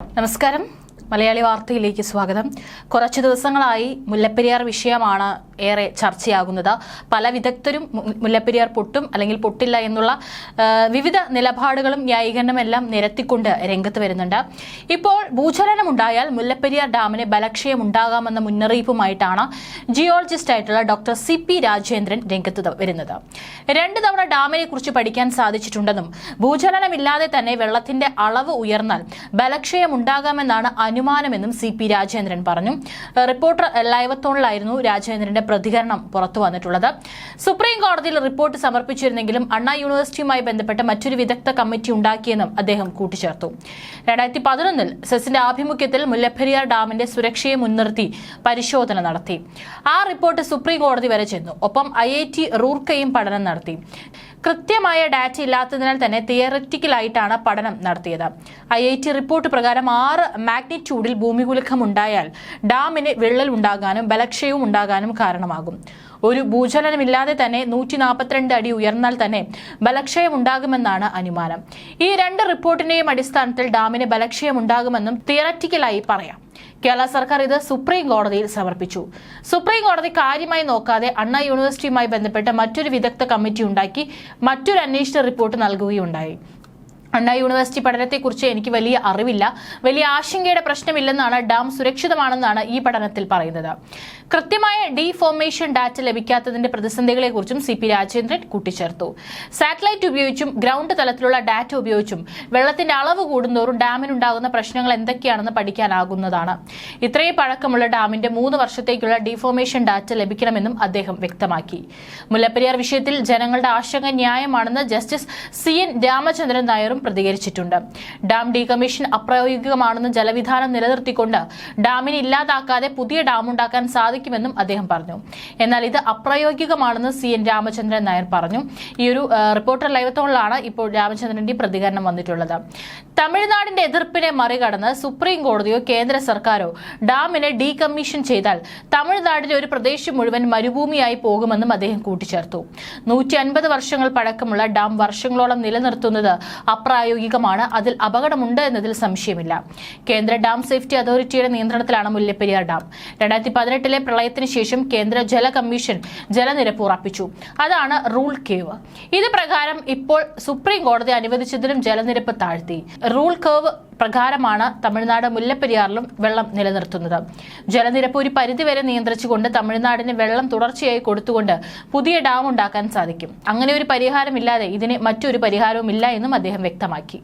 നമസ്കാരം. മലയാളി വാർത്തയിലേക്ക് സ്വാഗതം. കുറച്ചു ദിവസങ്ങളായി മുല്ലപ്പെരിയാർ വിഷയമാണ് ഏറെ ചർച്ചയാകുന്നത്. പല വിദഗ്ധരും മുല്ലപ്പെരിയാർ പൊട്ടും അല്ലെങ്കിൽ പൊട്ടില്ല എന്നുള്ള വിവിധ നിലപാടുകളും ന്യായീകരണമെല്ലാം നിരത്തിക്കൊണ്ട് രംഗത്ത് വരുന്നുണ്ട്. ഇപ്പോൾ ഭൂചലനമുണ്ടായാൽ മുല്ലപ്പെരിയാർ ഡാമിന് ബലക്ഷയം ഉണ്ടാകാമെന്ന മുന്നറിയിപ്പുമായിട്ടാണ് ജിയോളജിസ്റ്റ് ആയിട്ടുള്ള ഡോക്ടർ CP രാജേന്ദ്രൻ രംഗത്ത് വരുന്നത്. 2 തവണ ഡാമിനെ കുറിച്ച് പഠിക്കാൻ സാധിച്ചിട്ടുണ്ടെന്നും ഭൂചലനമില്ലാതെ തന്നെ വെള്ളത്തിന്റെ അളവ് ഉയർന്നാൽ ബലക്ഷയം ഉണ്ടാകാമെന്നാണ് അനുമാനമെന്നും CP രാജേന്ദ്രൻ പറഞ്ഞു. റിപ്പോർട്ടർ ലൈവത്തോണിലായിരുന്നു രാജേന്ദ്രന്റെ പ്രതികരണം പുറത്തു വന്നിട്ടുള്ളത്. സുപ്രീം കോടതിയിൽ റിപ്പോർട്ട് സമർപ്പിച്ചിരുന്നെങ്കിലും അണ്ണാ യൂണിവേഴ്സിറ്റിയുമായി ബന്ധപ്പെട്ട മറ്റൊരു വിദഗ്ധ കമ്മിറ്റി ഉണ്ടാക്കിയെന്നും അദ്ദേഹം കൂട്ടിച്ചേർത്തു. 2011 സെസിന്റെ ആഭിമുഖ്യത്തിൽ മുല്ലപ്പെരിയാർ ഡാമിന്റെ സുരക്ഷയെ മുൻനിർത്തി പരിശോധന നടത്തി. ആ റിപ്പോർട്ട് സുപ്രീം കോടതി വരെ ചെന്നു. ഒപ്പം IIT റൂർക്കയും പഠനം നടത്തി. കൃത്യമായ ഡാറ്റ ഇല്ലാത്തതിനാൽ തന്നെ തിയററ്റിക്കലായിട്ടാണ് പഠനം നടത്തിയത്. IIT റിപ്പോർട്ട് പ്രകാരം 6 മാഗ്നിറ്റ്യൂഡിൽ ഭൂമികുലുക്കമുണ്ടായാൽ ഡാമിന് വിള്ളൽ ഉണ്ടാകാനും ബലക്ഷയവും ഉണ്ടാകാനും കാരണമാകും. ഒരു ഭൂചലനമില്ലാതെ തന്നെ 142 അടി ഉയർന്നാൽ തന്നെ ബലക്ഷയം ഉണ്ടാകുമെന്നാണ് അനുമാനം. ഈ 2 റിപ്പോർട്ടിന്റെയും അടിസ്ഥാനത്തിൽ ഡാമിന് ബലക്ഷയം ഉണ്ടാകുമെന്നും തിയററ്റിക്കലായി പറയാം. കേരള സർക്കാർ ഇത് സുപ്രീം കോടതിയിൽ സമർപ്പിച്ചു. സുപ്രീം കോടതി കാര്യമായി നോക്കാതെ അണ്ണാ യൂണിവേഴ്സിറ്റിയുമായി ബന്ധപ്പെട്ട മറ്റൊരു വിദഗ്ധ കമ്മിറ്റി ഉണ്ടാക്കി മറ്റൊരു അന്വേഷണ റിപ്പോർട്ട് നൽകുകയുണ്ടായി. അണ്ണാ യൂണിവേഴ്സിറ്റി പഠനത്തെക്കുറിച്ച് എനിക്ക് വലിയ അറിവില്ല, വലിയ ആശങ്കയുടെ പ്രശ്നമില്ലെന്നാണ്, ഡാം സുരക്ഷിതമാണെന്നാണ് ഈ പഠനത്തിൽ പറയുന്നത്. കൃത്യമായ ഡീഫോർമേഷൻ ഡാറ്റ ലഭിക്കാത്തതിന്റെ പ്രതിസന്ധികളെക്കുറിച്ചും CP രാജേന്ദ്രൻ കൂട്ടിച്ചേർത്തു. സാറ്റലൈറ്റ് ഉപയോഗിച്ചും ഗ്രൗണ്ട് തലത്തിലുള്ള ഡാറ്റ ഉപയോഗിച്ചും വെള്ളത്തിന്റെ അളവ് കൂടുന്തോറും ഡാമിനുണ്ടാകുന്ന പ്രശ്നങ്ങൾ എന്തൊക്കെയാണെന്ന് പഠിക്കാനാകുന്നതാണ്. ഇത്രയും പഴക്കമുള്ള ഡാമിന്റെ 3 വർഷത്തേക്കുള്ള ഡീഫോർമേഷൻ ഡാറ്റ ലഭിക്കണമെന്നും അദ്ദേഹം വ്യക്തമാക്കി. മുല്ലപ്പെരിയാർ വിഷയത്തിൽ ജനങ്ങളുടെ ആശങ്ക ന്യായമാണെന്ന് ജസ്റ്റിസ് CN രാമചന്ദ്രൻ നായരും പ്രതികരിച്ചിട്ടുണ്ട്. ഡാം ഡീകമ്മീഷൻ അപ്രായോഗികമാണെന്ന് ജലവിധാനം നിലനിർത്തിക്കൊണ്ട് ഡാമിനെ ഇല്ലാതാക്കാതെ പുതിയ ഡാം ഉണ്ടാക്കാൻ സാധിക്കുമെന്നും അദ്ദേഹം പറഞ്ഞു. എന്നാൽ ഇത് അപ്രായോഗികമാണെന്ന് CN രാമചന്ദ്രൻ നായർ പറഞ്ഞു. ഈ ഒരു റിപ്പോർട്ടർ ലൈവത്തോണിലാണ് ഇപ്പോൾ രാമചന്ദ്രന്റെ പ്രതികരണം വന്നിട്ടുള്ളത്. തമിഴ്നാടിന്റെ എതിർപ്പിനെ മറികടന്ന് സുപ്രീം കോടതിയോ കേന്ദ്ര സർക്കാരോ ഡാമിനെ ഡീകമ്മീഷൻ ചെയ്താൽ തമിഴ്നാടിന്റെ ഒരു പ്രദേശം മുഴുവൻ മരുഭൂമിയായി പോകുമെന്നും അദ്ദേഹം കൂട്ടിച്ചേർത്തു. 150 വർഷങ്ങൾ പഴക്കമുള്ള ഡാം വർഷങ്ങളോളം നിലനിർത്തുന്നത് അപ്രായോഗികമാണ്. അതിൽ അപകടമുണ്ട് എന്നതിൽ സംശയമില്ല. കേന്ദ്ര ഡാം സേഫ്റ്റി അതോറിറ്റിയുടെ നിയന്ത്രണത്തിലാണ് മുല്ലപ്പെരിയാർ ഡാം. 2018 പ്രളയത്തിന് ശേഷം കേന്ദ്ര ജല കമ്മീഷൻ ജലനിരപ്പ് ഉറപ്പിച്ചു. അതാണ് റൂൾ കേവ്. ഇത് പ്രകാരം ഇപ്പോൾ സുപ്രീം കോടതി അനുവദിച്ചതിലും ജലനിരപ്പ് താഴ്ത്തി. റൂൾ കേവ് പ്രകാരമാണ് തമിഴ്നാട് മുല്ലപ്പെരിയാറിലും വെള്ളം നിലനിർത്തുന്നത്. ജലനിരപ്പ് ഒരു പരിധിവരെ നിയന്ത്രിച്ചുകൊണ്ട് തമിഴ്നാടിന് വെള്ളം തുടർച്ചയായി കൊടുത്തുകൊണ്ട് പുതിയ ഡാം ഉണ്ടാക്കാൻ സാധിക്കും. അങ്ങനെ ഒരു പരിഹാരമില്ലാതെ ഇതിന് മറ്റൊരു പരിഹാരവും ഇല്ല എന്നും അദ്ദേഹം വ്യക്തമാക്കി.